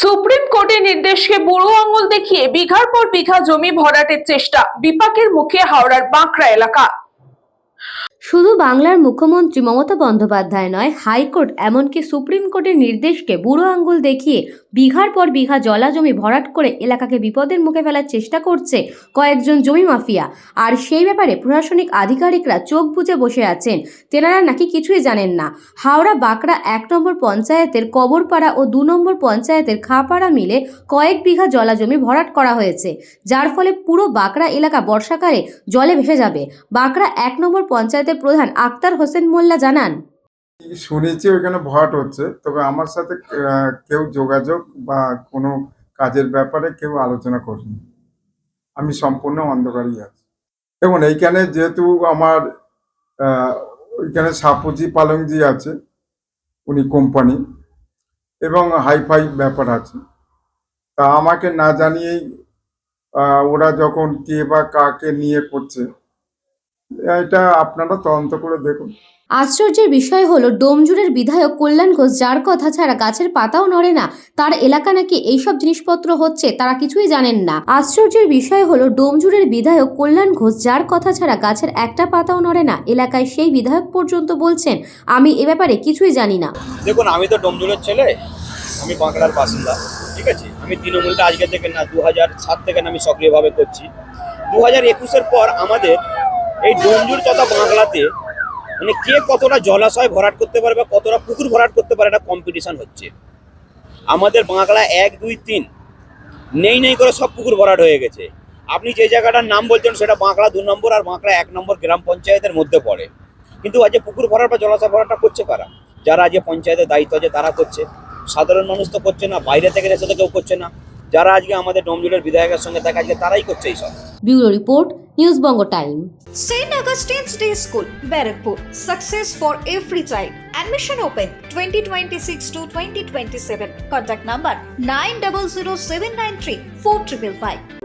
Supreme কোর্টের নির্দেশকে বুড়ো আঙুল দেখিয়ে বিঘার পর বিঘা জমি ভরাটের চেষ্টা, বিপাকের মুখে হাওড়ার বাঁকড়া এলাকা। শুধু বাংলার মুখ্যমন্ত্রী মমতা বন্দ্যোপাধ্যায় নয়, হাইকোর্ট এমনকি সুপ্রিম কোর্টের নির্দেশকে বুড়ো আঙুল দেখিয়ে বিঘার পর বিঘা জলা জমি ভরাট করে এলাকাকে বিপদের মুখে ফেলার চেষ্টা করছে কয়েকজন জমি মাফিয়া। আর সেই ব্যাপারে প্রশাসনিক আধিকারিকরা চোখ বুজে বসে আছেন, তেনারা নাকি কিছুই জানেন না। হাওড়া বাঁকড়া 1 নম্বর পঞ্চায়েতের কবরপাড়া ও 2 নম্বর পঞ্চায়েতের খাপাড়া মিলে কয়েক বিঘা জলা জমি ভরাট করা হয়েছে, যার ফলে পুরো বাঁকড়া এলাকা বর্ষাকালে জলে ভেসে যাবে। বাঁকড়া 1 নম্বর পঞ্চায়েতের প্রধান আক্তার হোসেন মোল্লা জানান, শুনেছি ওইখানে ভরাট হচ্ছে, তবে আমার সাথে কেউ যোগাযোগ বা কোনো কাজের ব্যাপারে কেউ আলোচনা করেনি। আমি সম্পূর্ণ অন্ধকারই আছি। দেখুন, এইখানে যেহেতু আমার ওইখানে সাপুজি পালংজি আছে, উনি কোম্পানি এবং হাইফাই ব্যাপার আছে, তা আমাকে না জানিয়েই ওরা যখন কে বা কাকে নিয়ে করছে, এটা আপনারা তদন্ত করে দেখুন। আশ্চর্যের বিষয় হলো ডোমজুড়ের বিধায়ক কল্যাণ ঘোষ, যার কথা ছাড়া গাছের পাতাও নড়ে না, তার এলাকা নাকি এইসব জিনিসপত্র হচ্ছে তারা কিছুই জানেন না। আশ্চর্যের বিষয় হলো ডোমজুড়ের বিধায়ক কল্যাণ ঘোষ, যার কথা ছাড়া গাছের একটা পাতাও নড়ে না, এলাকায় সেই বিধায়ক পর্যন্ত বলছেন আমি এ ব্যাপারে কিছুই জানি না। দেখুন, আমি তো ডোমজুড়ের ছেলে, আমি বাঁকড়ার বাসিন্দা, ঠিক আছে। আমি তৃণমূলটা আজকে থেকে না 2007 থেকে আমি সক্রিয়ভাবে করছি। 2021-এর পর আমাদের এই ডোমজুড় তথা বাঁকড়াতে মানে কে কতটা জলাশয় ভরাট করতে পারে বা কতটা পুকুর ভরাট করতে পারে একটা কম্পিটিশন হচ্ছে। আমাদের বাঁকড়া 1, 2, 3 নেই করে সব পুকুর ভরাট হয়ে গেছে। আপনি যে জায়গাটার নাম বলছেন সেটা বাঁকড়া 2 নম্বর আর বাঁকড়া 1 নম্বর গ্রাম পঞ্চায়েতের মধ্যে পড়ে, কিন্তু আজকে পুকুর ভরাট বা জলাশয় ভরাটটা করছে কারা? যারা আজকে পঞ্চায়েতের দায়িত্ব আছে তারা করছে, সাধারণ মানুষ তো করছে না, বাইরে থেকে এসে তো কেউ করছে না। যারা আজকে আমাদের ডোমজুড়ের বিধায়কের সঙ্গে থাকে আজকে তারাই করছে এইসব। Bureau report, news Banga time. St. Augustine's Day School, Barrackpur. Success for every child. Admission open 2026 to 2027. Contact number 900793 4555.